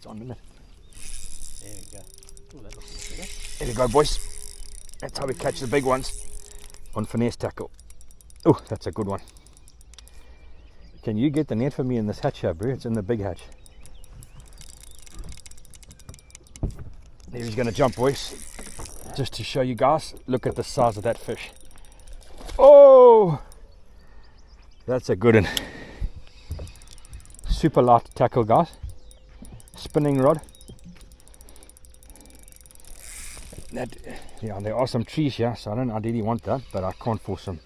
on, isn't it? There we go. Ooh, that looks good. There we go, boys. That's how we catch the big ones on finesse tackle. Oh, that's a good one. Can you get the net for me in this hatch here, bro? It's in the big hatch. There he's going to jump, boys. Just to show you guys, look at the size of that fish. Oh! That's a good one. Super light tackle, guys. Spinning rod. That, yeah, there are some trees here, so I don't ideally want that, but I can't force them.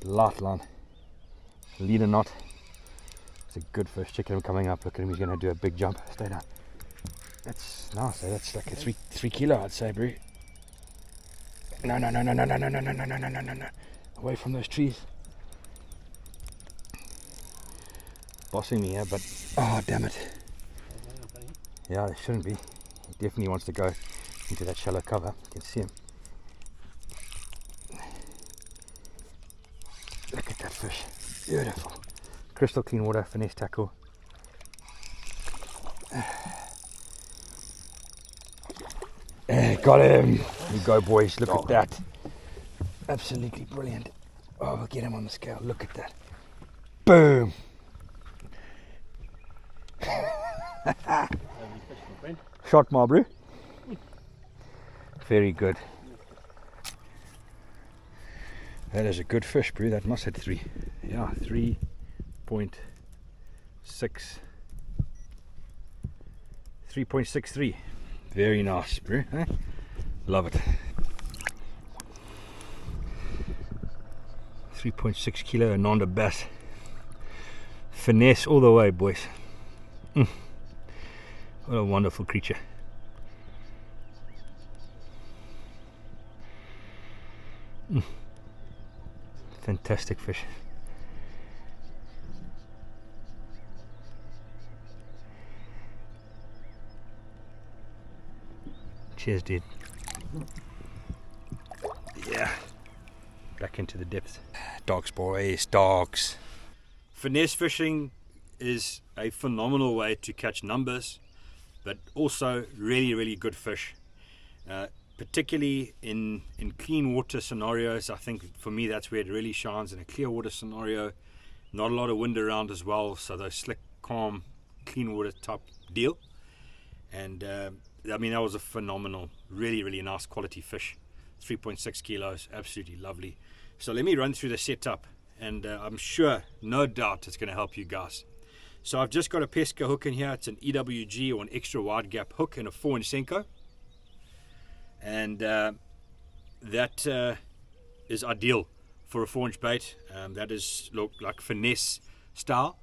Light line. Leader knot. It's a good fish. Check him coming up. Look at him, he's going to do a big jump. Stay down. That's nice. That's like a 3 kilo, I'd say, bro. No. Away from those trees. Bossing me here, but oh, damn it. Yeah, it shouldn't be. He definitely wants to go into that shallow cover. You can see him. Look at that fish. Beautiful. Crystal clean water, finesse tackle. Got him. Here you go, boys. Look at that. Absolutely brilliant. Oh, we'll get him on the scale. Look at that. Boom. Shot Marlborough. Very good. That is a good fish, bro. That must hit 3. Yeah, 3.63. Very nice, bro. Eh? Love it. 3.6 kilo Ananda bass. Finesse all the way, boys. What a wonderful creature. Fantastic fish. Cheers, dude. Yeah. Back into the depths. Dogs, boys, dogs. Finesse fishing is a phenomenal way to catch numbers, but also really good fish. Particularly in clean water scenarios. I think for me that's where it really shines. In a clear water scenario, not a lot of wind around as well, so those slick, calm, clean water type deal. And I mean, that was a phenomenal, really nice quality fish. 3.6 kilos, absolutely lovely. So let me run through the setup, and I'm sure, no doubt, it's going to help you guys. So I've just got a Pesca hook in here. It's an EWG, or an extra wide gap hook, and a 4-inch Senko. And that is ideal for a 4-inch bait. That is like finesse style.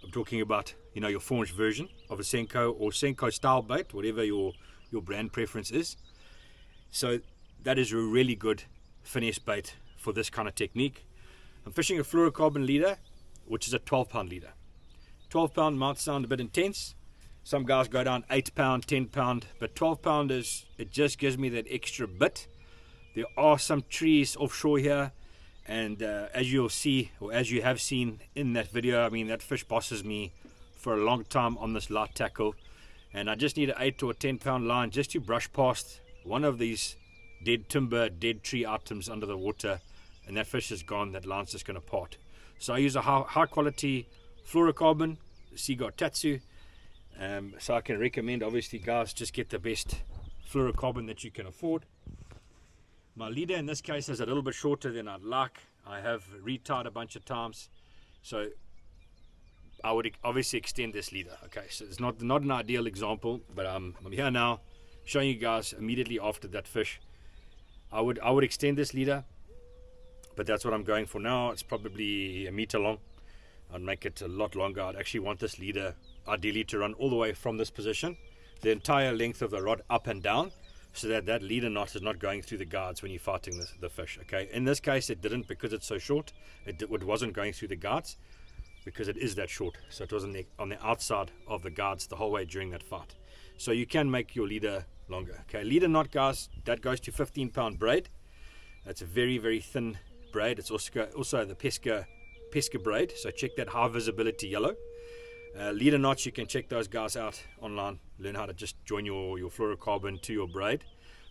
I'm talking about, you know, your 4-inch version of a Senko or Senko style bait, whatever your brand preference is. So that is a really good finesse bait for this kind of technique. I'm fishing a fluorocarbon leader, which is a 12-pound leader. 12-pound might sound a bit intense. Some guys go down 8-pound, 10-pound, but 12-pounders, it just gives me that extra bit. There are some trees offshore here, and as you'll see, or as you have seen in that video, I mean, that fish bosses me for a long time on this light tackle, and I just need an 8 or a 10-pound line just to brush past one of these dead timber, dead tree items under the water, and that fish is gone. That line's just going to part. So I use a high quality fluorocarbon, Seagull Tatsu. So I can recommend, obviously, guys, just get the best fluorocarbon that you can afford. My leader in this case is a little bit shorter than I'd like. I have retied a bunch of times, so I would obviously extend this leader. Okay, so it's not an ideal example, but I'm here now showing you guys immediately after that fish. I would extend this leader, but that's what I'm going for now. It's probably 1 meter long. I'd make it a lot longer. I'd actually want this leader ideally to run all the way from this position, the entire length of the rod up and down, so that leader knot is not going through the guards when you're fighting the fish. Okay, in this case it didn't, because it's so short. It wasn't going through the guards because it is that short, so it was on the outside of the guards the whole way during that fight. So you can make your leader longer. Okay, leader knot, guys, that goes to 15-pound braid. That's a very thin braid. It's also the Pesca braid, so check that high visibility yellow. Leader knots, you can check those guys out online. Learn how to just join your fluorocarbon to your braid.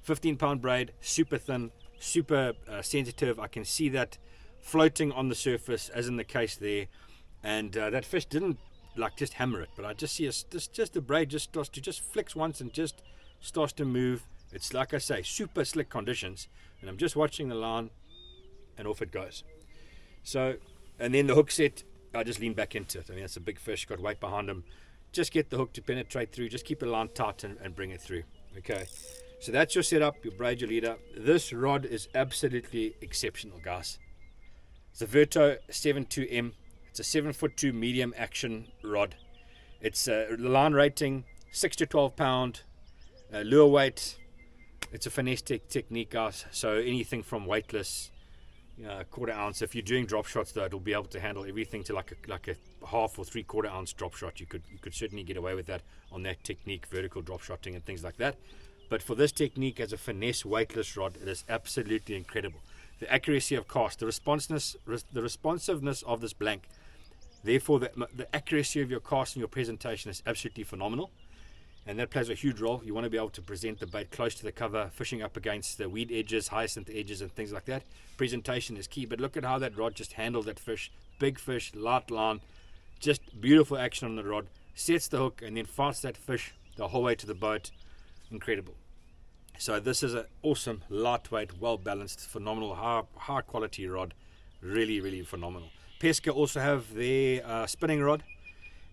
15-pound braid, super thin, super sensitive. I can see that floating on the surface, as in the case there. And that fish didn't like just hammer it, but I just see just the braid just starts to just flicks once and just starts to move. It's like I say, super slick conditions. And I'm just watching the line and off it goes. So, and then the hook set, I just lean back into it. I mean, it's a big fish, got weight behind him. Just get the hook to penetrate through. Just keep the line tight and bring it through. Okay, so that's your setup, your braid, your leader. This rod is absolutely exceptional, guys. It's a Verto 72M. It's a 7'2" medium action rod. It's a line rating 6 to 12 pound, lure weight. It's a finesse technique, guys. So anything from weightless, quarter ounce. If you're doing drop shots, though, it'll be able to handle everything to like a half or 3/4 ounce drop shot. You could certainly get away with that on that technique, vertical drop shotting and things like that. But for this technique as a finesse weightless rod, it is absolutely incredible. The accuracy of cast, the responsiveness of this blank. Therefore, the accuracy of your cast and your presentation is absolutely phenomenal. And that plays a huge role. You want to be able to present the bait close to the cover, fishing up against the weed edges, hyacinth edges, and things like that. Presentation is key. But look at how that rod just handled that fish. Big fish, light line, just beautiful action on the rod. Sets the hook and then fights that fish the whole way to the boat. Incredible. So this is an awesome, lightweight, well-balanced, phenomenal, high quality rod. Really, really phenomenal. Pesca also have their spinning rod.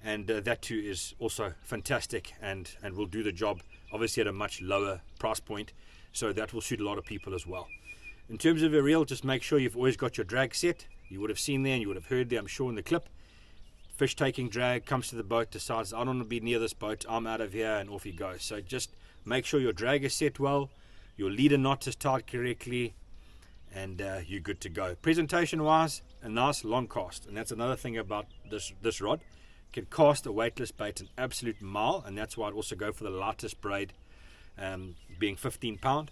And that too is also fantastic and will do the job, obviously at a much lower price point, so that will suit a lot of people as well. In terms of a reel, just make sure you've always got your drag set. You would have seen there and you would have heard there, I'm sure, in the clip. Fish taking drag, comes to the boat, decides I don't want to be near this boat, I'm out of here, and off he goes. So just make sure your drag is set well, your leader knot is tied correctly, and you're good to go. Presentation wise, a nice long cast, and that's another thing about this rod. Can cast a weightless bait an absolute mile, and that's why I'd also go for the lightest braid, being 15 pound,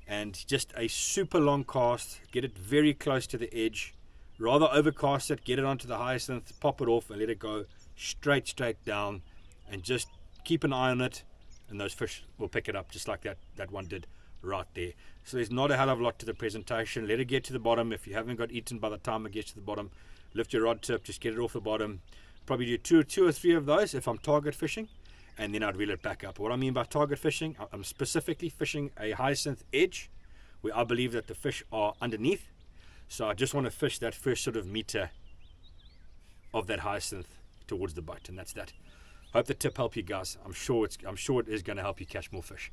and just a super long cast. Get it very close to the edge, rather overcast it, get it onto the hyacinth, pop it off and let it go straight down, and just keep an eye on it, and those fish will pick it up just like that one did right there. So there's not a hell of a lot to the presentation. Let it get to the bottom. If you haven't got eaten by the time it gets to the bottom, lift your rod tip, just get it off the bottom. Probably do two or three of those if I'm target fishing, and then I'd reel it back up. What I mean by target fishing, I'm specifically fishing a hyacinth edge where I believe that the fish are underneath. So I just want to fish that first sort of meter of that hyacinth towards the boat, and that's that. Hope the tip helped you guys. I'm sure it is going to help you catch more fish.